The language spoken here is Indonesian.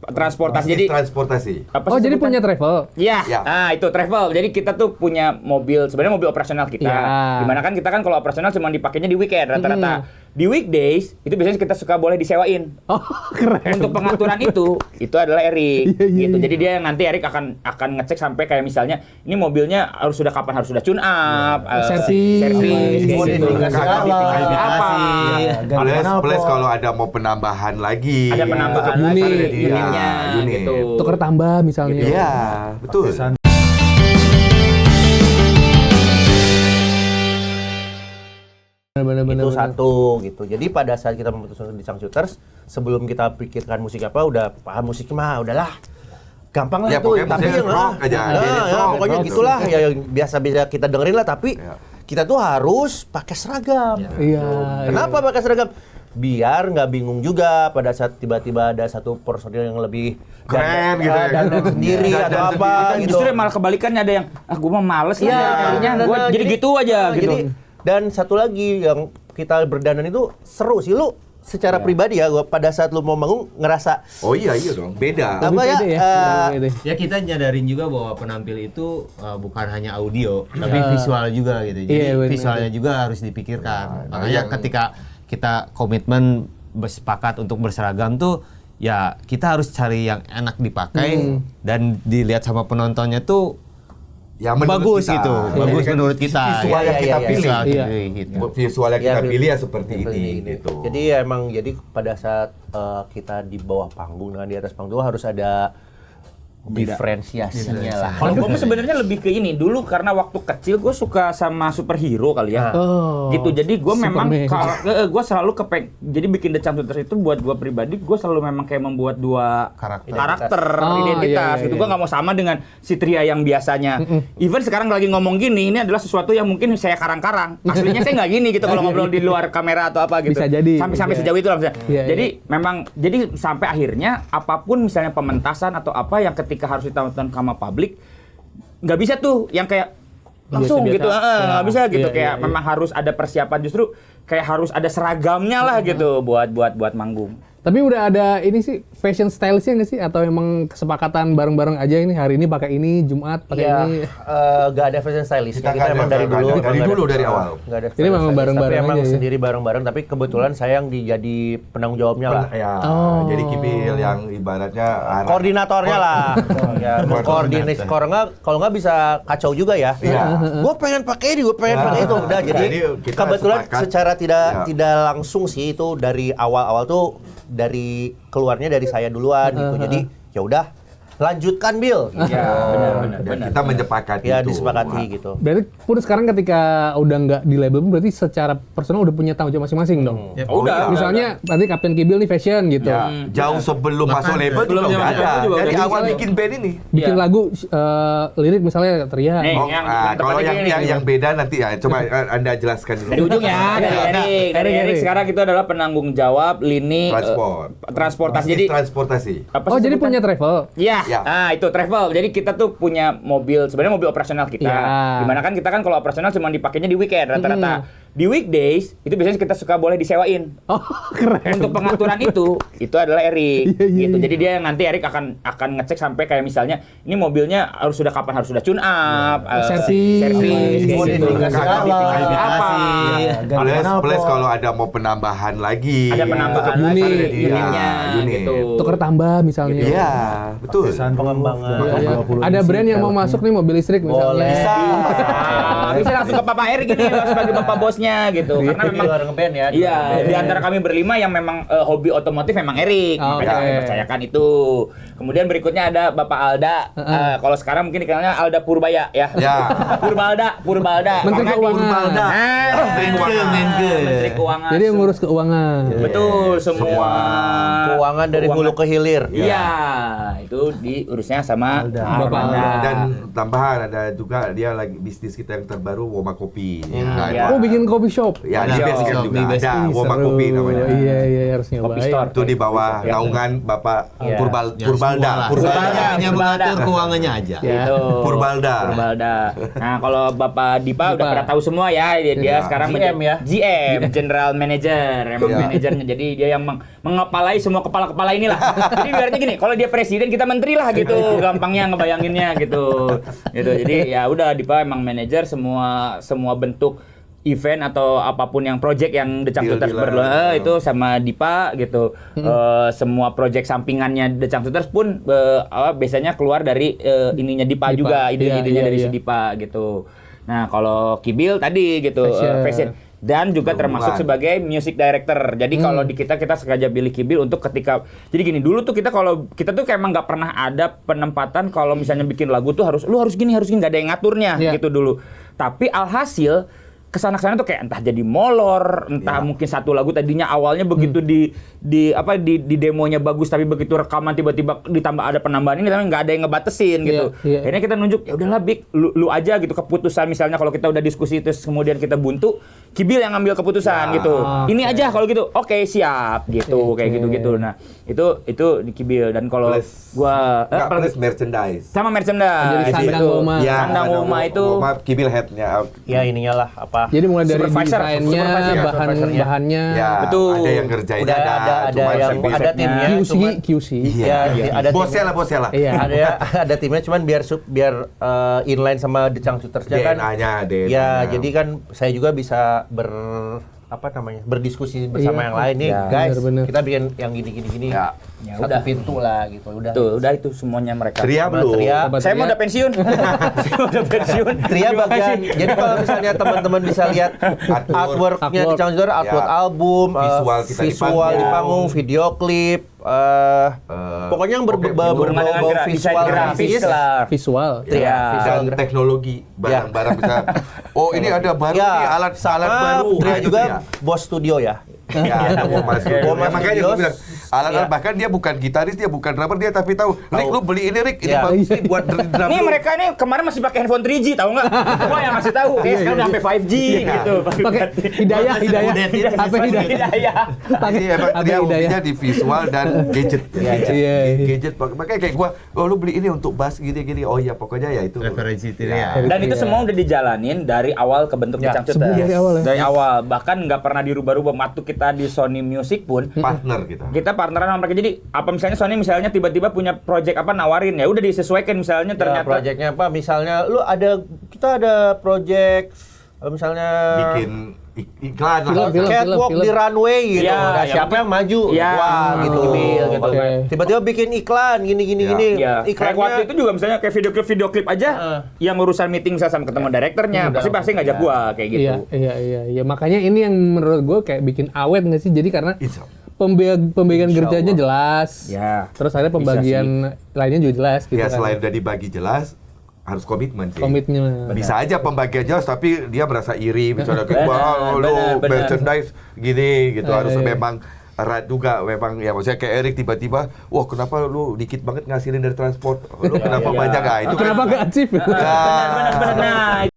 transportasi. Jadi transportasi. Jadi punya travel? Iya. Ya. Nah, itu travel. Jadi kita tuh punya mobil, sebenarnya mobil operasional kita. Ya. Dimana kan kita kan kalau operasional cuma dipakainya di weekend rata-rata. Di weekdays itu biasanya kita suka boleh disewain. Oh, keren. Untuk pengaturan itu adalah Erik Iya. gitu. Jadi dia nanti Erik akan ngecek sampai kayak misalnya ini mobilnya sudah kapan harus sudah tune up, servis modifikasi Plus kalau ada mau penambahan lagi. ada penambahan Unit. lagi unitnya unit. gitu. Tuker tambah misalnya. Iya, betul. Bener-bener. Itu satu gitu. Jadi pada saat kita memutuskan di Sang Shooters, sebelum kita pikirkan musik apa, udah paham musik mah udahlah. Gampang lah Ya, tuh, pokoknya tapi musiknya yang rock aja, rock, pokoknya rock. gitulah ya yang biasa-biasa kita dengerin lah, tapi kita tuh harus pakai seragam. Iya. Kenapa pakai seragam? Biar nggak bingung juga pada saat tiba-tiba ada satu personil yang lebih Keren gitu ya. dandan sendiri Dandan atau sendiri. apa Kan gitu. justru malah kebalikannya ada yang gue mah males Iya, lah gue jadi gitu aja gitu. Jadi, dan satu lagi yang kita berdandan itu seru sih, lu secara pribadi ya, gua pada saat lu mau manggung ngerasa Oh iya dong, beda. apa ya? Pede Pede. Ya kita nyadarin juga bahwa penampil itu bukan hanya audio, tapi visual juga gitu. Jadi Iya, bener. visualnya juga harus dipikirkan. Nah, Makanya yang- ketika kita komitmen bersepakat untuk berseragam tuh, ya kita harus cari yang enak dipakai dan dilihat sama penontonnya tuh Yang bagus kita. gitu, Iya, bagus kan menurut kita. Visual yang kita pilih. Visual Iya. gitu. Visual yang kita pilih ya seperti ini ini. gitu. Jadi ya emang pada saat kita di bawah panggung dan di atas panggung harus ada diferensiasinya lah. Kalau gue sebenarnya lebih ke ini dulu karena waktu kecil gue suka sama superhero kali ya. Oh. Gitu. Jadi gue memang Superman. gue selalu jadi bikin The Champions itu buat gue pribadi gue selalu memang kayak membuat dua karakter Oh, identitas iya, gitu. iya. Gue nggak mau sama dengan si Tria yang biasanya. Even sekarang lagi ngomong gini, ini adalah sesuatu yang mungkin saya karang-karang. Aslinya saya nggak gini gitu kalau ngobrol di luar kamera atau apa gitu. Bisa jadi. Sampai Iya. sejauh itu lah misalnya. Iya, Jadi memang sampai akhirnya apapun misalnya pementasan atau apa yang ketika harus ditonton sama publik nggak bisa tuh yang kayak langsung Biasa-biasa. gitu nggak bisa gitu Iya, kayak iya. memang harus ada persiapan, justru kayak harus ada seragamnya lah gitu buat manggung. Tapi udah ada ini sih fashion stylist-nya nggak sih? Atau emang kesepakatan bareng-bareng aja ini hari ini pakai ini, Jumat pakai Iya, ini? nggak ada fashion stylist. Kita Kita, nggak ada, emang dari nggak dulu. ada. Dari nggak dulu, ada- dari awal. Nggak ada Jadi fashion memang stylist, bareng-bareng tapi emang aja ya? sendiri bareng-bareng. Tapi kebetulan saya yang jadi penanggung jawabnya lah. Ya, Oh. jadi Kibil yang ibaratnya Koordinatornya lah, ya, mengkoordinasi. Kalau nggak bisa kacau juga ya. Iya. Gue pengen pakai ini, gue pengen pakai itu. Udah, jadi kita kebetulan sepakat. secara Ya. tidak langsung sih itu dari awal-awal tuh dari keluarnya dari saya duluan gitu. Jadi ya udah lanjutkan Bill. Iya, benar. Dan kita menyepakati Ya itu. disepakati gitu. Berarti pun sekarang ketika udah nggak di label pun berarti secara personal udah punya tanggung jawab masing-masing dong. Ya, Oh, Udah. iya. Misalnya berarti Kapten Kibil nih fashion gitu. Ya, jauh sebelum masuk label juga Sebelum udah masuk ada. label juga Dari udah. awal bikin band ini. Bikin Iya. lagu lirik misalnya Ria. Nih, Oh, yang kalau tepatnya gini. yang beda nanti ya coba Anda jelaskan dulu. Dari ujung ya, dari Erik sekarang itu adalah penanggung jawab lini transportasi. Jadi transportasi. apa Oh, sih jadi sebutan? punya travel? Iya, Ya. itu travel. Jadi kita tuh punya mobil, sebenarnya mobil operasional kita. Iya. Dimana kan kita kan kalau operasional cuma dipakainya di weekend rata-rata. Di weekdays itu biasanya kita suka boleh disewain. Oh, keren. Untuk pengaturan itu adalah Erik Iya, gitu. iya. Jadi dia nanti Erik akan ngecek sampai kayak misalnya ini mobilnya harus sudah kapan harus sudah tune up, Servis. Modifikasi Plus kalau ada mau penambahan lagi. ada penambahan Unit. lagi unitnya unit. gitu. Tuker tambah misalnya. Iya, betul. Pengembangan. Iya, iya. Ada brand yang mau masuk nih mobil listrik misalnya. Boleh. Bisa langsung ke Papa Erik ini sebagai bapak bosnya gitu. Karena Di memang luar ngeband ya. iya, di antara kami berlima yang memang hobi otomotif memang Erik. Oh, Makanya oke. kami percayakan itu. Kemudian berikutnya ada Bapak Alda. Kalau sekarang mungkin dikenalnya Alda Purbaya ya. Ya. Purbalda. Menteri Karena Keuangan. Menteri Keuangan. Jadi yang ngurus keuangan. Betul, semua Keuangan dari hulu ke hilir. Iya, itu diurusnya sama Bapak Alda. Dan tambahan ada juga dia lagi bisnis kita yang terbaru Woma Kopi. Iya. Oh, bikin Coffee Shop. Ya, di Ada base camp coffee juga shop, ada Ih, Woma seru. Kopi namanya. Iya, harus Kopi nyobain. store. Itu di bawah Ya. naungan Bapak Iya. Ya, Purbalda. semua lah. Purbalda. Saya hanya mengatur keuangannya aja. Ya. Gitu. Purbalda. Purbalda. Nah, kalau Bapak Dipa udah Dipa. pada tahu semua ya, dia Iya. sekarang GM ya? GM, General Manager, emang Iya. manajernya. Jadi dia yang mengepalai semua kepala-kepala inilah. Jadi biarnya gini, kalau dia presiden kita menteri lah gitu, gampangnya ngebayanginnya gitu. Gitu. Jadi ya udah Dipa emang manajer semua bentuk event atau apapun yang project yang The Changcuters Deal-dealan. itu sama Dipa gitu. Semua project sampingannya The Changcuters pun biasanya keluar dari ininya Dipa Dipa. juga, ide-idenya Iya, dari iya. si Dipa gitu. Nah, kalau Kibil tadi gitu fashion dan juga termasuk sebagai music director. Jadi kalau di kita sengaja pilih Kibil untuk ketika jadi gini dulu tuh kita tuh kayak emang nggak pernah ada penempatan kalau misalnya bikin lagu tuh harus gini nggak ada yang ngaturnya Iya. gitu dulu. Tapi alhasil kesana tuh kayak entah jadi molor, entah mungkin satu lagu tadinya awalnya begitu di demonya bagus tapi begitu rekaman tiba-tiba ditambah ada penambahan ini tapi nggak ada yang ngebatesin gitu. Iya. Akhirnya kita nunjuk ya udahlah Bik, lu aja gitu keputusan misalnya kalau kita udah diskusi terus kemudian kita buntu, Kibil yang ngambil keputusan gitu. Ini aja kalau gitu. Oke, siap gitu kayak gitu-gitu. Nah, itu di Kibil dan kalau gua Plus merchandise. sama merchandise. Jadi sandang betul. Woma. Ya, Sandang Woma itu Woma Kibil headnya. Ya ininya lah apa? Jadi mulai dari Supervisor, desainnya, supervisornya. bahannya, Ya, Betul. ada yang ngerjain Udah ada cuma yang sambil- ada timnya. QC. Iya, Ya, ada bosnya lah. Iya. ada timnya cuman biar inline sama The Changcuters-nya kan. DNA-nya, DNA. Ya, jadi kan saya juga bisa berdiskusi bersama Iya. yang lain nih, Ya, guys. bener-bener. Kita bikin yang gini. Ya. Ya Satu udah. pintu lah gitu. udah itu semuanya mereka. Tria Sama belum? Tria. Saya mau udah pensiun. Saya udah pensiun. Tria Terima bagian. kasih. Jadi kalau misalnya teman-teman bisa lihat artworknya di Changcuters, artwork Ya. album, Visual kita di visual di panggung. panggung, video klip, pokoknya yang berbau Berhubungan dengan desain visual grafis lah. Visual. Iya. Dan teknologi barang-barang bisa. Oh, ini ada baru nih alat baru. Tria Nah, itu juga dia. bos studio ya. Ya, ada Woma Studio. Woma Makanya Studios. gue bilang, alat-alat Iya. bahkan dia bukan gitaris, dia bukan drummer, dia tapi tahu. Rick, lu beli ini Rick, ini Iya. bagus nih buat drum Nih lu. mereka nih kemarin masih pakai handphone 3G tahu nggak? Gua yang ngasih tahu. Sekarang udah sampai 5G gitu. Pakai hidayah. Apa hidayah? Pakai Jadi emang apa dia hidayah? hobinya di visual dan gadget. Iya. Gadget. Makanya kayak gua, oh lu beli ini untuk bass gini-gini. Oh iya, pokoknya ya itu. Referensi Ya. Tria. Dan itu semua udah dijalanin dari awal ke bentuk Ya, The Changcuters. sebelum dari awal ya? Dari awal. Bahkan nggak pernah dirubah-rubah. Waktu kita di Sony Music pun, Partner kita. partneran sama mereka. Jadi apa misalnya Sony misalnya tiba-tiba punya project apa nawarin ya udah disesuaikan misalnya Ternyata ternyata projectnya apa? Misalnya kita ada project misalnya Bikin iklan lah. Film. catwalk di runway gitu. Ya, Nah, ya, siapa yang maju? Ya, Wah, gitu. gitu. Oke. Tiba-tiba bikin iklan gini. Ya, kayak waktu itu juga misalnya kayak video klip aja yang urusan meeting misalnya sama ketemu direkturnya pasti ngajak gua kayak gitu. Iya. Makanya ini yang menurut gue kayak bikin awet nggak sih? Jadi karena Insya Allah. pembagian kerjanya jelas. Ya. Terus ada pembagian lainnya juga jelas gitu Ya kan. selain udah dibagi jelas, harus komitmen sih. Komitmen. Bisa aja pembagian jelas tapi dia merasa iri misalnya kayak wah lu benar. merchandise gini gitu harus Iya. memang erat juga memang ya maksudnya kayak Erik tiba-tiba wah kenapa lu dikit banget ngasihin dari transport lu kenapa banyak itu Kenapa nggak achieve? kan Benar. Nah,